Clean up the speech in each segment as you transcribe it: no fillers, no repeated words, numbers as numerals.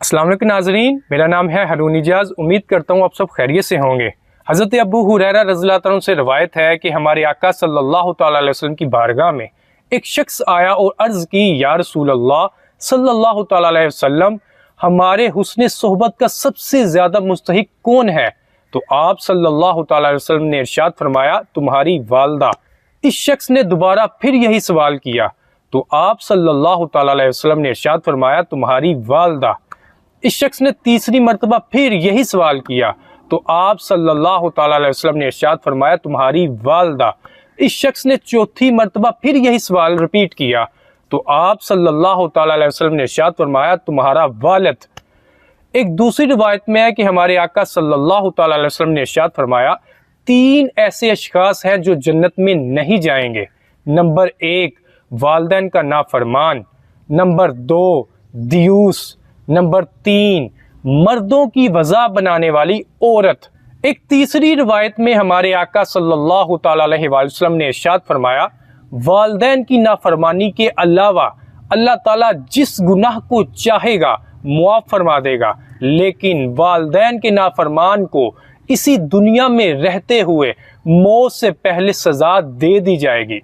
अस्सलाम वालेकुम नाज़रीन, मेरा नाम है हारून इजाज़। उम्मीद करता हूँ आप सब खैरियत से होंगे। हज़रत अबू हुरैरा रज़ियल्लाहु तआला अन्हु से रवायत है कि हमारे आका सल्लल्लाहु तआला अलैहि वसल्लम की बारगाह में एक शख्स आया और अर्ज़ की, या रसूल अल्लाह सल्लल्लाहु तआला अलैहि वसल्लम, हमारे हुस्न सोहबत का सबसे ज़्यादा मुस्तहिक कौन है? तो आप सल्लल्लाहु तआला अलैहि वसल्लम ने इरशाद फरमाया, तुम्हारी वालदा। इस शख्स ने दोबारा फिर यही सवाल किया तो आप सल्लल्लाहु तआला अलैहि वसल्लम ने इरशाद फरमाया, तुम्हारी वालदा। इस शख्स ने तीसरी मरतबा फिर यही सवाल किया तो आप सल्लल्लाहु तआला अलैहि वसल्लम ने इरशाद फरमाया, तुम्हारी वालदा। इस शख्स ने चौथी मरतबा फिर यही सवाल रिपीट किया तो आप सल्लल्लाहु तआला अलैहि वसल्लम ने इरशाद फरमाया, तुम्हारा वालिद। एक दूसरी रिवायत में है कि हमारे आका सल्लल्लाहु तआला अलैहि वसल्लम ने इरशाद फरमाया, तीन ऐसे अशखास हैं जो जन्नत में नहीं जाएंगे। नंबर 1, वालिदैन का नाफरमान। नंबर 2, दियूस। नंबर 3, मर्दों की वज़ा बनाने वाली औरत। एक तीसरी रिवायत में हमारे आका सल्लल्लाहु तआला अलैहि वसल्लम ने इरशाद फरमाया, वालिदैन की नाफरमानी के अलावा अल्लाह ताला जिस गुनाह को चाहेगा मुआफ़ फरमा देगा, लेकिन वालिदैन के नाफरमान को इसी दुनिया में रहते हुए मौत से पहले सज़ा दे दी जाएगी।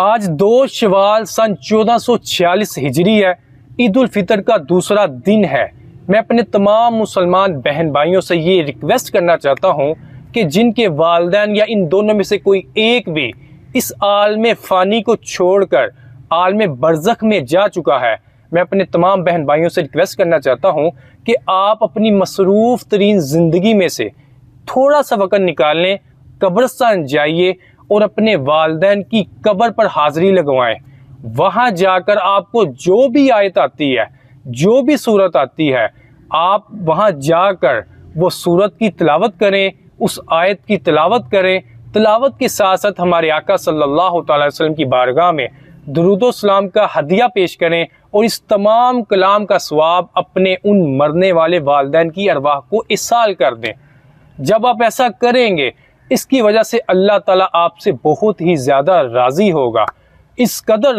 आज 2 शवाल सन 1446 हिजरी है। ईद उल फितर का दूसरा दिन है। मैं अपने तमाम मुसलमान बहन भाइयों से ये रिक्वेस्ट करना चाहता हूँ कि जिनके वालिदैन या इन दोनों में से कोई एक भी इस आलम फ़ानी को छोड़कर आलम बरज़ख में जा चुका है, मैं अपने तमाम बहन भाइयों से रिक्वेस्ट करना चाहता हूँ कि आप अपनी मसरूफ़ तरीन ज़िंदगी में से थोड़ा सा वक़्त निकाल लें, कब्रिस्तान जाइए और अपने वालिदैन की कब्र पर हाज़िरी लगवाएं। वहाँ जाकर आपको जो भी आयत आती है, जो भी सूरत आती है, आप वहाँ जाकर वो सूरत की तिलावत करें, उस आयत की तिलावत करें। तिलावत के साथ साथ हमारे आका सल्लल्लाहु तआला अलैहि वसल्लम की बारगाह में दुरूद व सलाम का हदिया पेश करें और इस तमाम कलाम का सवाब अपने उन मरने वाले वालिदैन की अरवाह को इसाल कर दें। जब आप ऐसा करेंगे, इसकी वजह से अल्लाह ताला आपसे बहुत ही ज़्यादा राज़ी होगा। इस कदर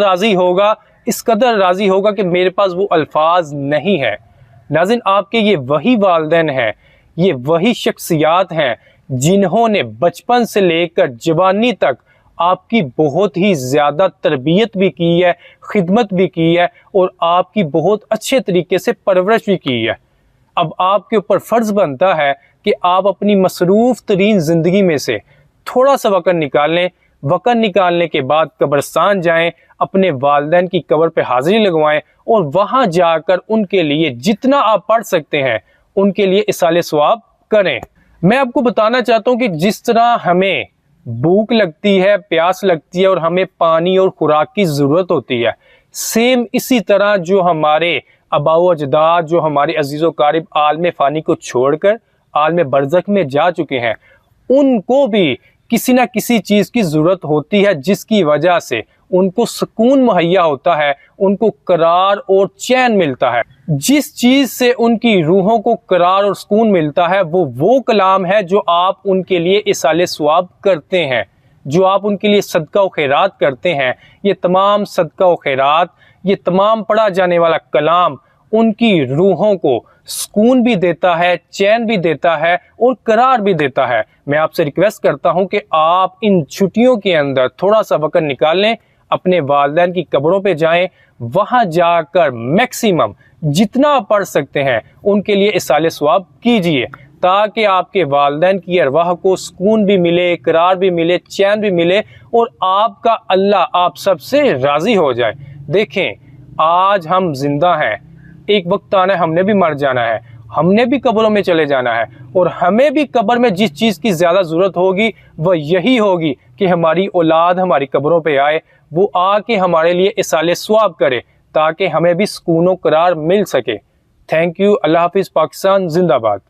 राज़ी होगा कि मेरे पास वो अल्फाज नहीं है। नाज़रीन, आपके ये वही वालिदैन हैं, ये वही शख्सियात हैं जिन्होंने बचपन से लेकर जवानी तक आपकी बहुत ही ज़्यादा तरबियत भी की है, खिदमत भी की है और आपकी बहुत अच्छे तरीके से परवरिश भी की है। अब आपके ऊपर फ़र्ज़ बनता है कि आप अपनी मसरूफ़ तरीन ज़िंदगी में से थोड़ा सा वक़्त निकाल लें। वक़्त निकालने के बाद कब्रिस्तान जाएं, अपने वालिदैन की कब्र पे हाज़िरी लगवाएं और वहाँ जाकर उनके लिए जितना आप पढ़ सकते हैं उनके लिए इसाले सवाब करें। मैं आपको बताना चाहता हूँ कि जिस तरह हमें भूख लगती है, प्यास लगती है और हमें पानी और खुराक की ज़रूरत होती है, सेम इसी तरह जो हमारे आबाओ अजदाद, जो हमारे अजीज़ व क़ारिब आलम फ़ानी को छोड़कर आलम बरज़ख में जा चुके हैं, उनको भी किसी न किसी चीज़ की ज़रूरत होती है जिसकी वजह से उनको सुकून मुहैया होता है, उनको करार और चैन मिलता है। जिस चीज़ से उनकी रूहों को करार और सुकून मिलता है वो कलाम है जो आप उनके लिए इसाले सवाब करते हैं, जो आप उनके लिए सदका व खैरात करते हैं। ये तमाम सदका व खैरात, ये तमाम पढ़ा जाने वाला कलाम उनकी रूहों को सुकून भी देता है, चैन भी देता है और करार भी देता है। मैं आपसे रिक्वेस्ट करता हूं कि आप इन छुट्टियों के अंदर थोड़ा सा वक़्त निकाल लें, अपने वालिदैन की कब्रों पे जाएं, वहां जाकर मैक्सिमम जितना आप पढ़ सकते हैं उनके लिए इसाले सवाब कीजिए, ताकि आपके वालिदैन की अरवाह को सुकून भी मिले, करार भी मिले, चैन भी मिले और आपका अल्लाह आप सबसे राज़ी हो जाए। देखें, आज हम जिंदा हैं, एक वक्त आना है, हमने भी मर जाना है, हमने भी कब्रों में चले जाना है और हमें भी कब्र में जिस चीज़ की ज़्यादा ज़रूरत होगी वह यही होगी कि हमारी औलाद हमारी कब्रों पे आए, वो आके हमारे लिए इसाले सवाब करे ताकि हमें भी सुकून व करार मिल सके। Thank you. अल्लाह हाफिज़। पाकिस्तान जिंदाबाद।